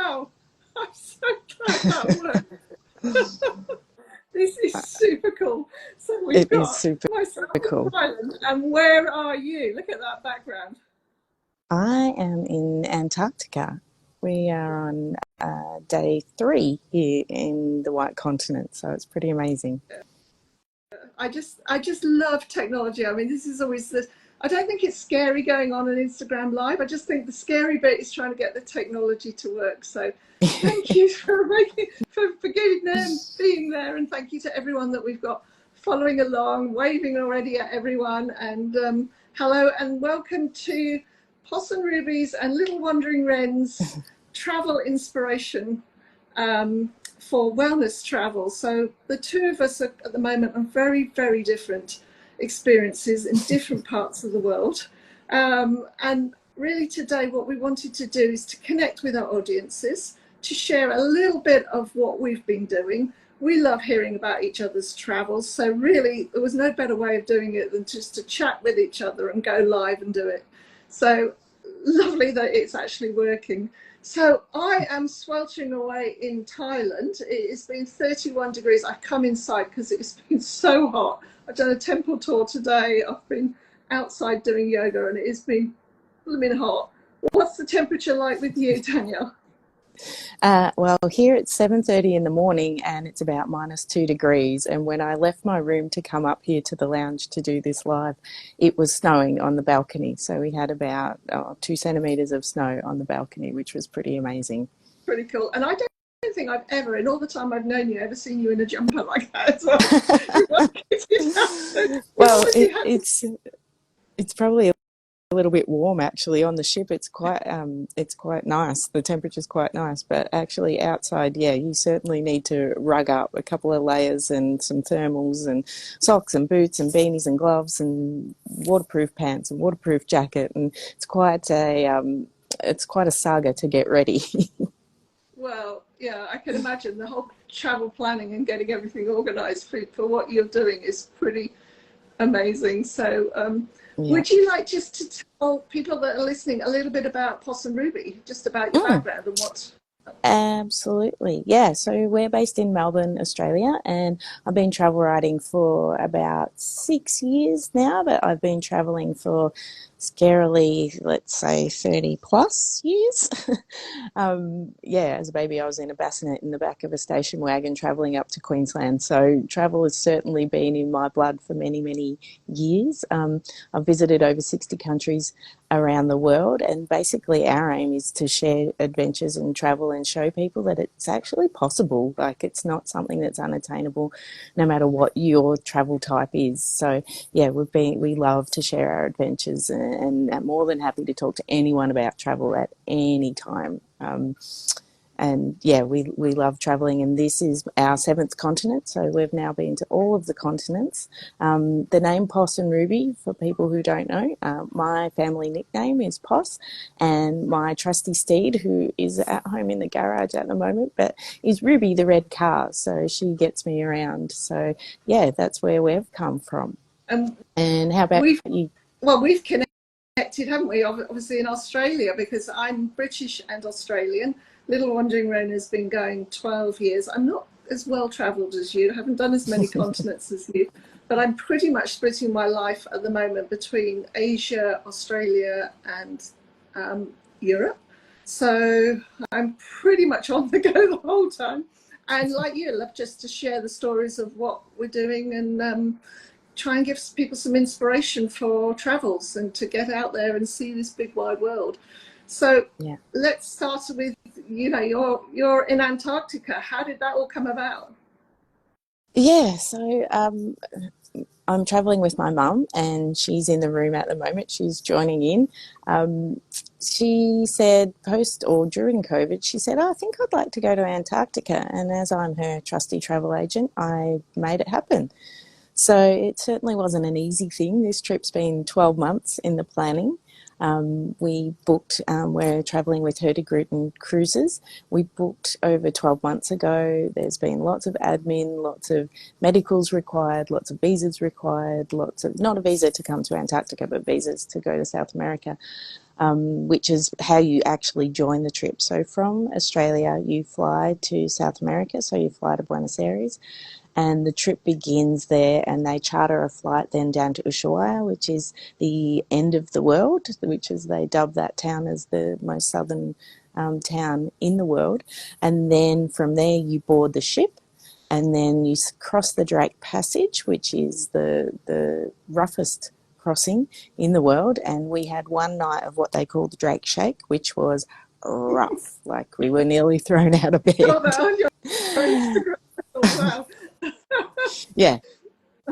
wow, I'm so glad that worked. This is super cool. So we've It is got super myself in cool. Thailand, and where are you? Look at that background. I am in Antarctica. We are on day 3 here in the White Continent, so it's pretty amazing. I just love technology. I mean, this is always the. I don't think it's scary going on an Instagram Live. I just think the scary bit is trying to get the technology to work. So, thank you for getting there and being there, and thank you to everyone that we've got following along, waving already at everyone, and hello and welcome to Possum Ruby's and Little Wandering Wren's travel inspiration. For wellness travel. So the two of us are, at the moment, on very, very different experiences in different parts of the world. And really today what we wanted to do is to connect with our audiences, to share a little bit of what we've been doing. We love hearing about each other's travels. So really there was no better way of doing it than just to chat with each other and go live and do it. So lovely that it's actually working. So I am sweltering away in Thailand. It's been 31 degrees. I've come inside because it's been so hot. I've done a temple tour today. I've been outside doing yoga and it has been blooming hot. What's the temperature like with you, Danielle? Well, here it's 7:30 in the morning and it's about -2 degrees. And when I left my room to come up here to the lounge to do this live, it was snowing on the balcony. So we had about 2 centimetres of snow on the balcony, which was pretty amazing. Pretty cool. And I don't think I've ever, in all the time I've known you, ever seen you in a jumper like that as well. Well, it's probably a little bit warm actually on the ship. It's quite nice. The temperature's quite nice, but actually outside, yeah, you certainly need to rug up a couple of layers and some thermals and socks and boots and beanies and gloves and waterproof pants and waterproof jacket, and it's quite a saga to get ready. Well, yeah, I can imagine the whole travel planning and getting everything organised for what you're doing is pretty amazing. So Yeah. would you like just to tell people that are listening a little bit about Possum Ruby, just about your background and what? Absolutely. Yeah. So we're based in Melbourne, Australia, and I've been travel writing for about 6 years now, but I've been traveling for scarily, let's say, 30 plus years. Yeah, as a baby, I was in a bassinet in the back of a station wagon traveling up to Queensland. So travel has certainly been in my blood for many, many years. I've visited over 60 countries around the world, and basically our aim is to share adventures and travel and show people that it's actually possible. Like, it's not something that's unattainable no matter what your travel type is. So yeah, we love to share our adventures, and I'm more than happy to talk to anyone about travel at any time. And yeah, we love traveling, and this is our 7th continent, so we've now been to all of the continents. The name Possum Ruby, for people who don't know, my family nickname is Poss, and my trusty steed, who is at home in the garage at the moment, but is Ruby the red car, so she gets me around. So yeah, that's where we've come from. And how about you? Well, we've connected, haven't we, obviously in Australia, because I'm British and Australian. Little Wandering Wren has been going 12 years. I'm not as well travelled as you. I haven't done as many continents as you, but I'm pretty much splitting my life at the moment between Asia, Australia and Europe. So I'm pretty much on the go the whole time. And like you, I love just to share the stories of what we're doing and try and give people some inspiration for travels and to get out there and see this big wide world. So yeah, let's start with, you're in Antarctica. How did that all come about? Yeah, so I'm traveling with my mum, and she's in the room at the moment. She's joining in. She said during COVID, she said, I think I'd like to go to Antarctica. And as I'm her trusty travel agent, I made it happen. So it certainly wasn't an easy thing. This trip's been 12 months in the planning. We booked, we're travelling with Herta Group and Cruises. We booked over 12 months ago. There's been lots of admin, lots of medicals required, lots of visas required, lots of, not a visa to come to Antarctica, but visas to go to South America, which is how you actually join the trip. So from Australia, you fly to South America, so you fly to Buenos Aires, and the trip begins there, and they charter a flight then down to Ushuaia, which is the end of the world, which is, they dub that town as the most southern town in the world. And then from there you board the ship, and then you cross the Drake Passage, which is the roughest crossing in the world. And we had one night of what they call the Drake Shake, which was rough. Like, we were nearly thrown out of bed. Saw that on your Instagram. Oh, wow. Yeah,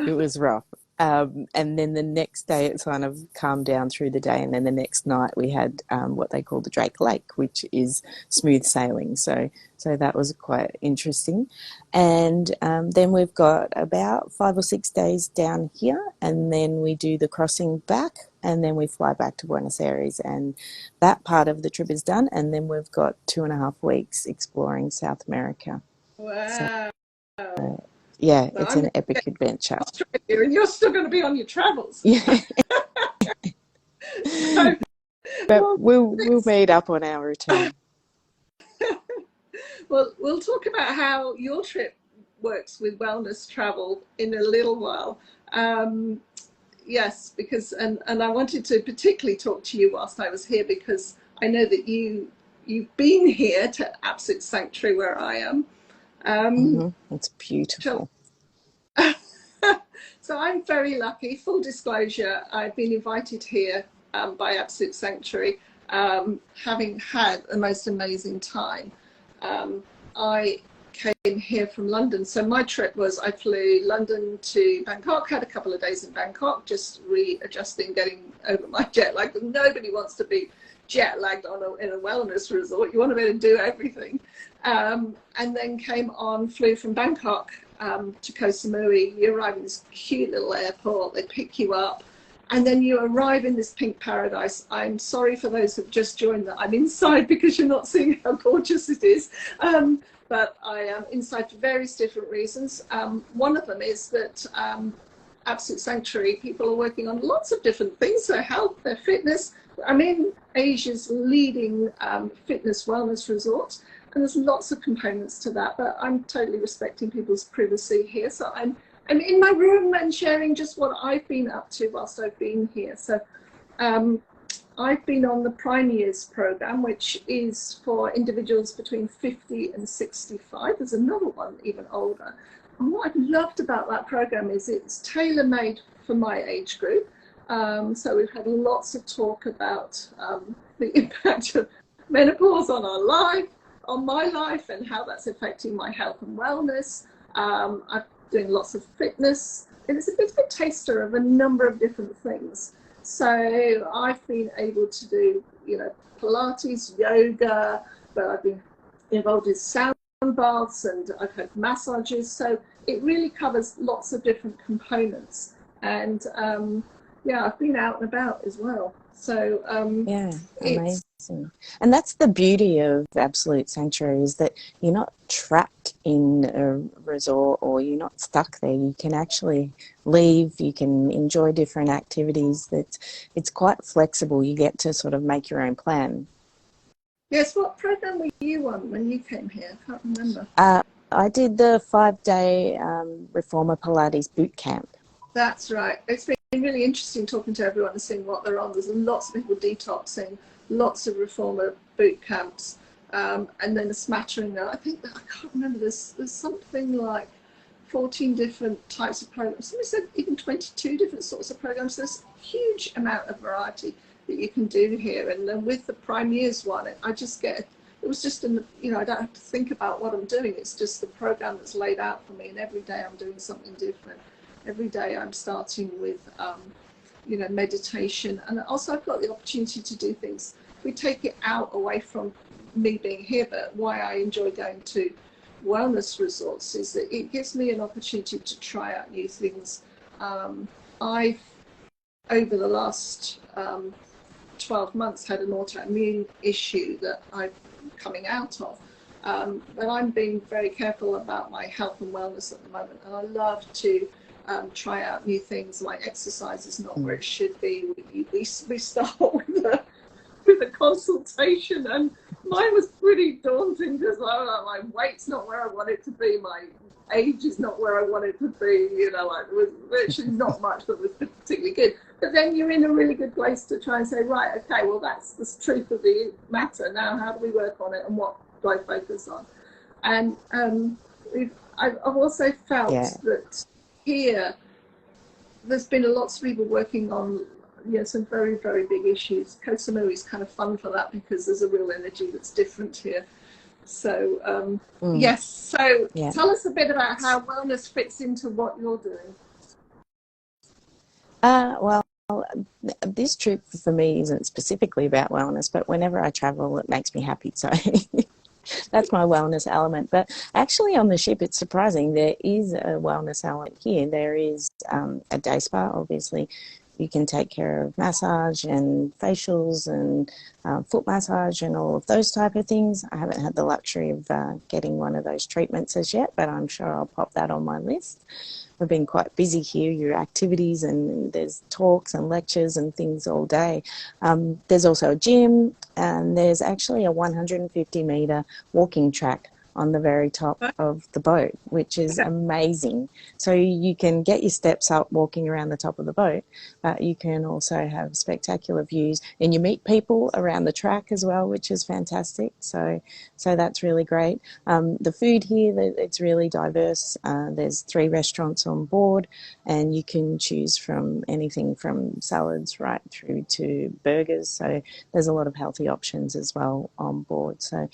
it was rough. And then the next day it kind of calmed down through the day, and then the next night we had what they call the Drake Lake, which is smooth sailing. So that was quite interesting. And then we've got about 5 or 6 days down here, and then we do the crossing back, and then we fly back to Buenos Aires, and that part of the trip is done. And then we've got 2.5 weeks exploring South America. Wow. So, yeah, So it's I'm an epic adventure. Australia, and you're still going to be on your travels. Yeah. So, But we'll meet up on our return. well, we'll talk about how your trip works with wellness travel in a little while. Yes, because and I wanted to particularly talk to you whilst I was here, because I know that you've been here to Absolute Sanctuary where I am. It's beautiful. So I'm very lucky. Full disclosure, I've been invited here by Absolute Sanctuary, having had the most amazing time. I came here from London. So my trip was, I flew London to Bangkok, had a couple of days in Bangkok, just readjusting, getting over my jet lag. Nobody wants to be jet lagged in a wellness resort. You want to be able to do everything. And then flew from Bangkok to Koh Samui. You arrive in this cute little airport, they pick you up, and then you arrive in this pink paradise. I'm sorry for those who've just joined that I'm inside, because you're not seeing how gorgeous it is. But I am inside for various different reasons. One of them is that Absolute Sanctuary people are working on lots of different things, their health, their fitness. I'm in Asia's leading fitness wellness resort, and there's lots of components to that, but I'm totally respecting people's privacy here. So I'm in my room and sharing just what I've been up to whilst I've been here. So I've been on the Prime Years program, which is for individuals between 50 and 65. There's another one even older. And what I've loved about that program is it's tailor-made for my age group. So we've had lots of talk about the impact of menopause on our life, on my life, and how that's affecting my health and wellness. I'm doing lots of fitness, and it's a bit of a taster of a number of different things. So I've been able to do, Pilates, yoga, but I've been involved in sound baths, and I've had massages. So it really covers lots of different components. And I've been out and about as well. So yeah, amazing. And that's the beauty of Absolute Sanctuary, is that you're not trapped in a resort, or you're not stuck there. You can actually leave, you can enjoy different activities. It's quite flexible. You get to sort of make your own plan. Yes, what program were you on when you came here? I can't remember. I did the 5-day Reformer Pilates boot camp. That's right. It's been really interesting talking to everyone and seeing what they're on. There's lots of people detoxing, lots of reformer boot camps, and then a smattering. I think I can't remember. There's something like 14 different types of programs. Somebody said even 22 different sorts of programs. There's a huge amount of variety that you can do here. And then with the Prime Years one, I just get. It was just I don't have to think about what I'm doing. It's just the program that's laid out for me, and every day I'm doing something different. Every day I'm starting with, meditation. And also I've got the opportunity to do things. We take it out away from me being here, but why I enjoy going to wellness resorts is that it gives me an opportunity to try out new things. I've, over the last 12 months had an autoimmune issue that I'm coming out of. But I'm being very careful about my health and wellness at the moment, and I love to try out new things. My exercise is not where it should be. We start with a consultation, and mine was pretty daunting because my weight's not where I want it to be, my age is not where I want it to be, you know, like there was virtually not much that was particularly good. But then you're in a really good place to try and say, right, okay, well, that's the truth of the matter. Now, how do we work on it, and what do I focus on? And I've also felt that here there's been lots of people working on some very, very big issues. Koh Samui is kind of fun for that because there's a real energy that's different here. So yes, so tell us a bit about how wellness fits into what you're doing. Well, this trip for me isn't specifically about wellness, but whenever I travel, it makes me happy. So that's my wellness element. But actually on the ship, it's surprising. There is a wellness element here. There is a day spa, obviously. You can take care of massage and facials and foot massage and all of those type of things. I haven't had the luxury of getting one of those treatments as yet, but I'm sure I'll pop that on my list. We've been quite busy here, your activities, and there's talks and lectures and things all day. There's also a gym, and there's actually a 150-metre walking track on the very top of the boat, which is amazing. So you can get your steps up walking around the top of the boat, but you can also have spectacular views, and you meet people around the track as well, which is fantastic. So that's really great. The food here, it's really diverse. There's 3 restaurants on board, and you can choose from anything from salads right through to burgers. So there's a lot of healthy options as well on board. So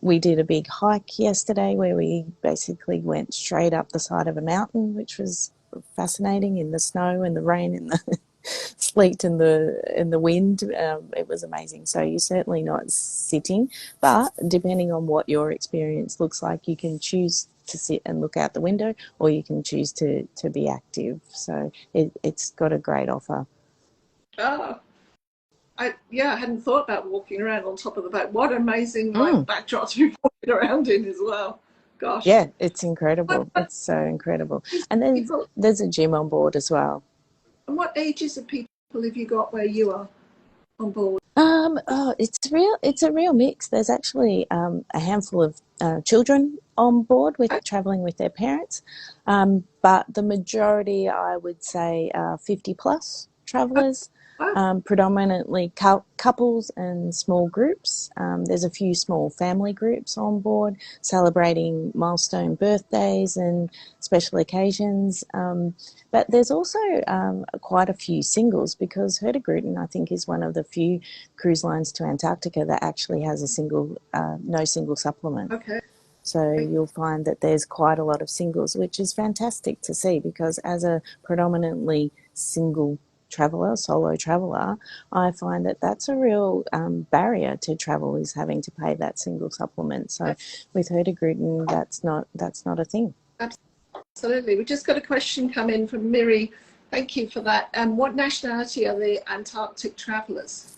we did a big hike yesterday where we basically went straight up the side of a mountain, which was fascinating, in the snow and the rain and the sleet and the wind. It was amazing. So you're certainly not sitting, but depending on what your experience looks like, you can choose to sit and look out the window, or you can choose to be active. So it's got a great offer. Oh. I hadn't thought about walking around on top of the boat. What amazing backdrop to be walking around in as well. Gosh. Yeah, it's incredible. It's so incredible. And then there's a gym on board as well. And what ages of people have you got where you are on board? It's a real mix. There's actually a handful of children on board traveling with their parents, but the majority, I would say, 50 plus travellers. Predominantly couples and small groups. There's a few small family groups on board celebrating milestone birthdays and special occasions. But there's also quite a few singles, because 𝐻𝐻𝐻𝐻, I think, is one of the few cruise lines to Antarctica that actually has no single supplement. Okay. So you'll find that there's quite a lot of singles, which is fantastic to see, because as a predominantly single solo traveller, I find that that's a real barrier to travel, is having to pay that single supplement. So with 𝐻𝐻𝐻𝐻, that's not a thing. Absolutely. We just got a question come in from Miri. Thank you for that. What nationality are the Antarctic travellers?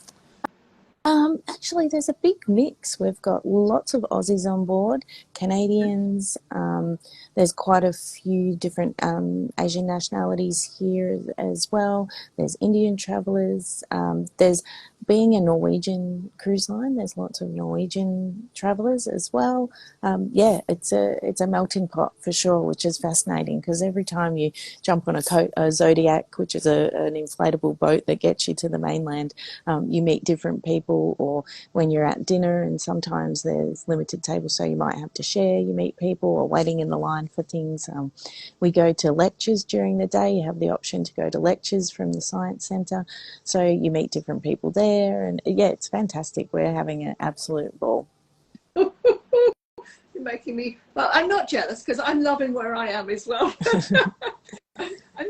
Actually, there's a big mix. We've got lots of Aussies on board, Canadians. There's quite a few different Asian nationalities here as well. There's Indian travellers. There's, being a Norwegian cruise line, there's lots of Norwegian travellers as well. It's a melting pot for sure, which is fascinating, because every time you jump on a Zodiac, which is an inflatable boat that gets you to the mainland, you meet different people, or when you're at dinner, and sometimes there's limited tables, so you might have to share, you meet people, or waiting in the line for things. We go to lectures during the day. You have the option to go to lectures from the Science Centre, so you meet different people there, and it's fantastic. We're having an absolute ball. You're making me, well, I'm not jealous, because I'm loving where I am as well.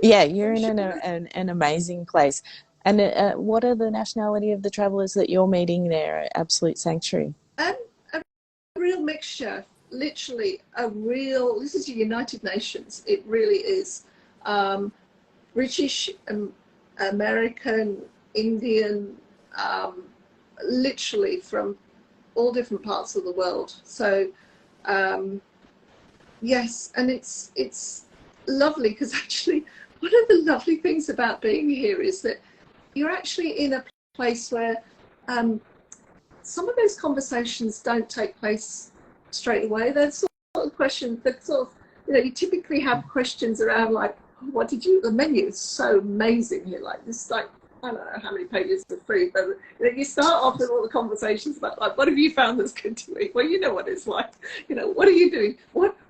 You're in an amazing place. And what are the nationality of the travellers that you're meeting there at Absolute Sanctuary? A real mixture, literally this is the United Nations. It really is. British, American, Indian, literally from all different parts of the world. So yes, and it's lovely, because actually one of the lovely things about being here is that you're actually in a place where some of those conversations don't take place straight away. There's sort of questions that sort of, you typically have questions around like, what did you, the menu is so amazing here, like this, like, I don't know how many pages of food, but you start off with all the conversations about like, what have you found that's good to eat? Well, you know what it's like, what are you doing?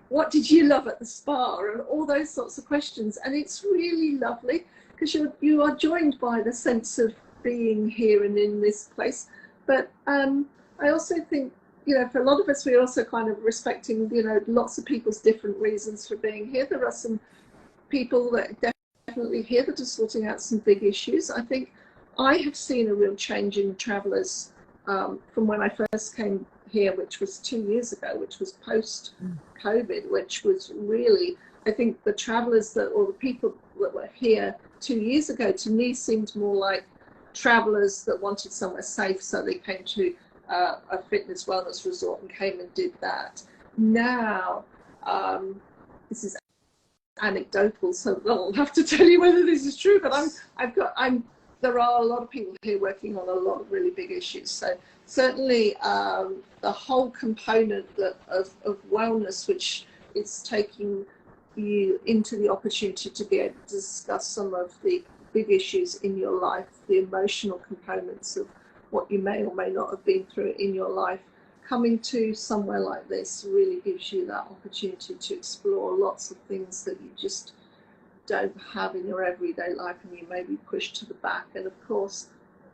What did you love at the spa? And all those sorts of questions. And it's really lovely, because you are joined by the sense of being here and in this place. But I also think, for a lot of us, we're also kind of respecting, lots of people's different reasons for being here. There are some people that are definitely here that are sorting out some big issues. I think I have seen a real change in travellers from when I first came here, which was 2 years ago, which was post-COVID, which was really, I think the travellers or the people that were here 2 years ago, to me, seemed more like travellers that wanted somewhere safe, so they came to a fitness wellness resort and came and did that. Now, this is anecdotal, so I'll have to tell you whether this is true, but there are a lot of people here working on a lot of really big issues. So certainly the whole component of wellness, which is taking you into the opportunity to be able to discuss some of the big issues in your life, the emotional components of what you may or may not have been through in your life, coming to somewhere like this really gives you that opportunity to explore lots of things that you just don't have in your everyday life, and you may be pushed to the back. And of course,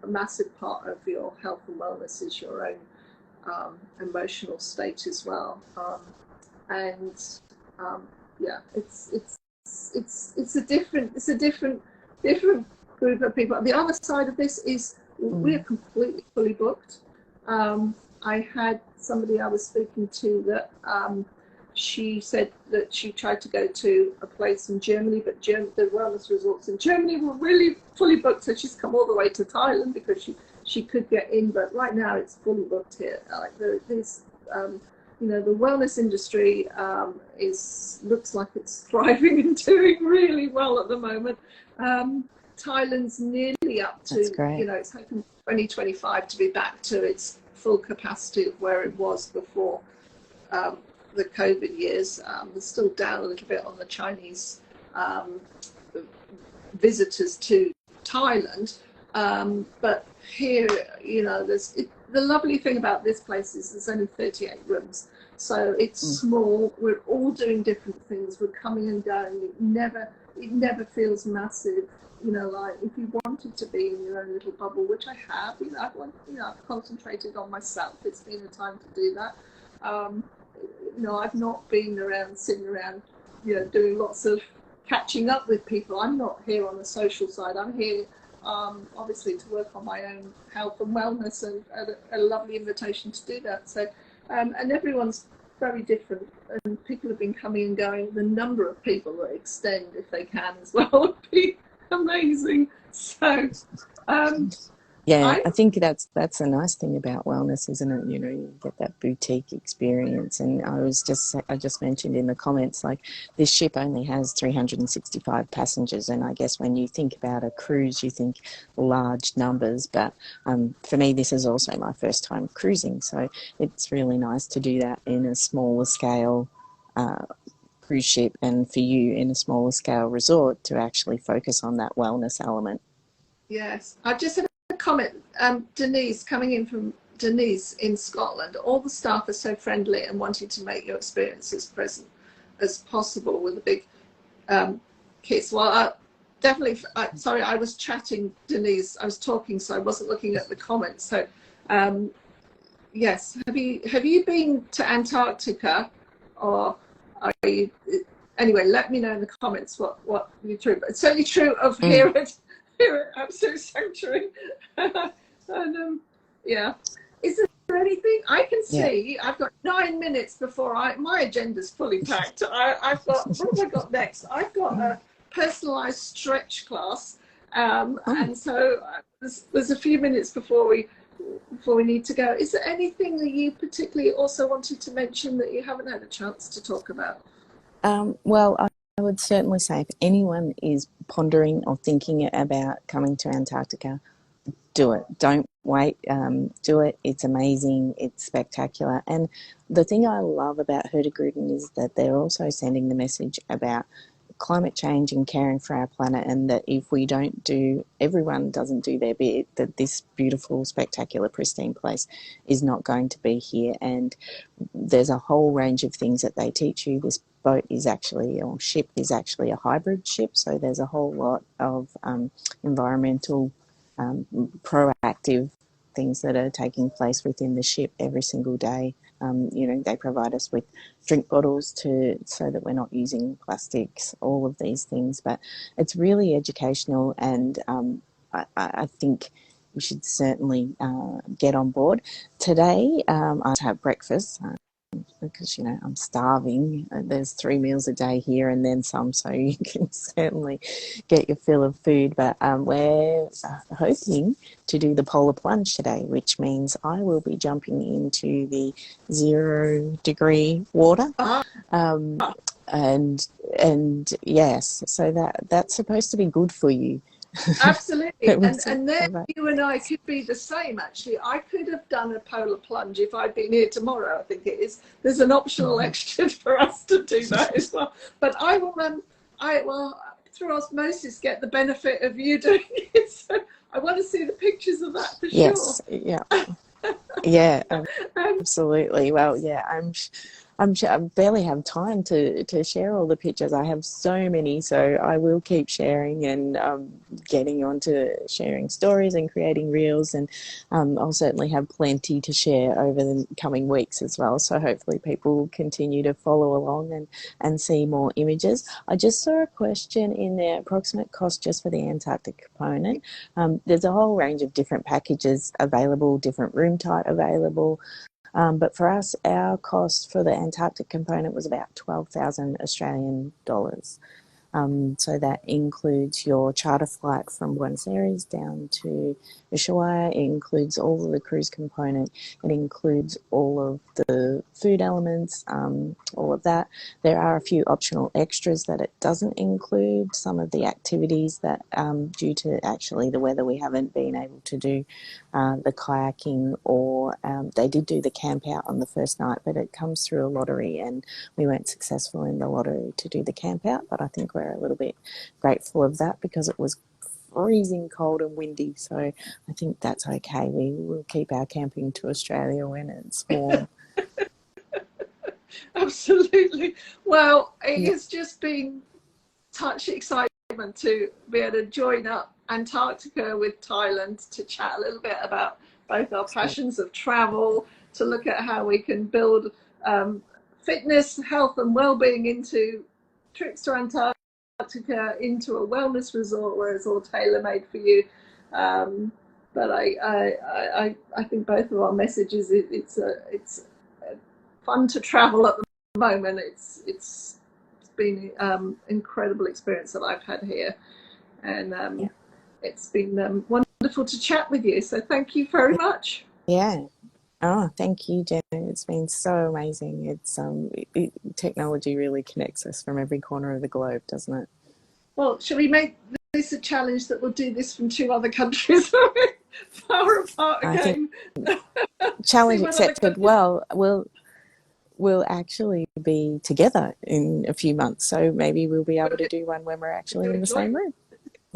a massive part of your health and wellness is your own emotional state as well. Yeah, it's a different group of people. The other side of this is we are completely fully booked. I had somebody I was speaking to that she said that she tried to go to a place in Germany, but the wellness resorts in Germany were really fully booked, so she's come all the way to Thailand because she could get in, but right now it's fully booked here. Like there's the wellness industry looks like it's thriving and doing really well at the moment. Thailand's nearly up to, it's taken 2025 to be back to its full capacity of where it was before the COVID years. They're still down a little bit on the Chinese visitors to Thailand, but here, the lovely thing about this place is there's only 38 rooms, so it's small. We're all doing different things. We're coming and going. It never feels massive. Like if you wanted to be in your own little bubble, which I have, I've concentrated on myself. It's been a time to do that. I've not been sitting around, doing lots of catching up with people. I'm not here on the social side. I'm here, obviously, to work on my own health and wellness, and a lovely invitation to do that. So, and everyone's very different, and people have been coming and going. The number of people that extend, if they can, as well, would be amazing. So I think that's a nice thing about wellness, isn't it? You get that boutique experience. And I just mentioned in the comments, like, this ship only has 365 passengers, and I guess when you think about a cruise, you think large numbers, but for me, this is also my first time cruising, so it's really nice to do that in a smaller scale cruise ship, and for you in a smaller scale resort, to actually focus on that wellness element. Yes, I've just had a comment. Denise, coming in from Denise in Scotland, all the staff are so friendly and wanting to make your experience as pleasant as possible with a big kiss. Well, definitely, sorry, I was chatting, Denise. I was talking, so I wasn't looking at the comments. So, yes, have you been to Antarctica, or are you? Anyway, let me know in the comments what you're true. But it's certainly true of here at Absolute Sanctuary. And yeah, is there anything I can see? I've got 9 minutes before my agenda's fully packed. I've got, what have I got next? I've got a personalised stretch class, and so there's a few minutes before we need to go. Is there anything that you particularly also wanted to mention that you haven't had a chance to talk about? Well, I would certainly say if anyone is pondering or thinking about coming to Antarctica, do it. Don't wait. Do it. It's amazing. It's spectacular. And the thing I love about 𝐊𝐿𝐿 is that they're also sending the message about climate change and caring for our planet, and that if we don't do, everyone doesn't do their bit, that this beautiful, spectacular, pristine place is not going to be here. And there's a whole range of things that they teach you. This boat is actually, or ship is actually a hybrid ship, so there's a whole lot of environmental proactive things that are taking place within the ship every single day. They provide us with drink bottles so that we're not using plastics, all of these things. But it's really educational, and I think we should certainly get on board. Today, I have breakfast. Because, I'm starving. There's 3 meals a day here and then some, so you can certainly get your fill of food. But we're hoping to do the polar plunge today, which means I will be jumping into the 0-degree water. And yes, so that's supposed to be good for you. Absolutely. and then you and I could be the same, actually. I could have done a polar plunge if I'd been here tomorrow, I think it is. There's an optional extra for us to do that as well. But I will through osmosis get the benefit of you doing it. So I want to see the pictures of that for sure. Yes, yeah. Yeah, absolutely. Well, yeah, I barely have time to share all the pictures. I have so many, so I will keep sharing and getting on to sharing stories and creating reels, and I'll certainly have plenty to share over the coming weeks as well. So hopefully people will continue to follow along and see more images. I just saw a question in there, approximate cost just for the Antarctic component. There's a whole range of different packages available, different room type available. But for us, our cost for the Antarctic component was about 12,000 Australian dollars. So that includes your charter flight from Buenos Aires down to Ushuaia. It includes all of the cruise component. It includes all of the food elements, all of that. There are a few optional extras that it doesn't include. Some of the activities that, due to actually the weather, we haven't been able to do the kayaking, or they did do the camp out on the first night, but it comes through a lottery and we weren't successful in the lottery to do the camp out. But I think we're a little bit grateful of that because it was freezing cold and windy, so I think that's okay. We will keep our camping to Australia when it's warm. Absolutely. Well, it has just been such excitement to be able to join up Antarctica with Thailand to chat a little bit about both our passions of travel, to look at how we can build fitness, health and well-being into trips to Antarctica, into a wellness resort where it's all tailor-made for you. But I think both of our messages, it's fun to travel at the moment. It's been incredible experience that I've had here, and it's been wonderful to chat with you. So thank you very much. Yeah. Oh, thank you, Jen. It's been so amazing. It's technology really connects us from every corner of the globe, doesn't it? Well, shall we make this a challenge that we'll do this from 2 other countries far apart again? Challenge accepted. Well, we'll actually be together in a few months, so maybe we'll be able to do one when we're actually in the same room.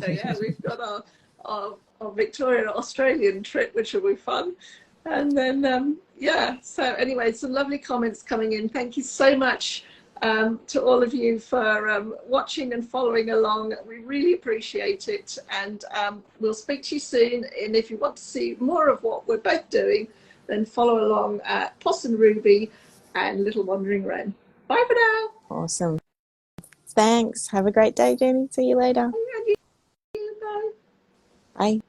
So yeah, we've got our Victorian Australian trip, which will be fun. And then, so anyway, some lovely comments coming in. Thank you so much to all of you for watching and following along. We really appreciate it. And we'll speak to you soon. And if you want to see more of what we're both doing, then follow along at Possum Ruby and Little Wandering Wren. Bye for now. Awesome. Thanks. Have a great day, Jenny. See you later. Bye. Bye.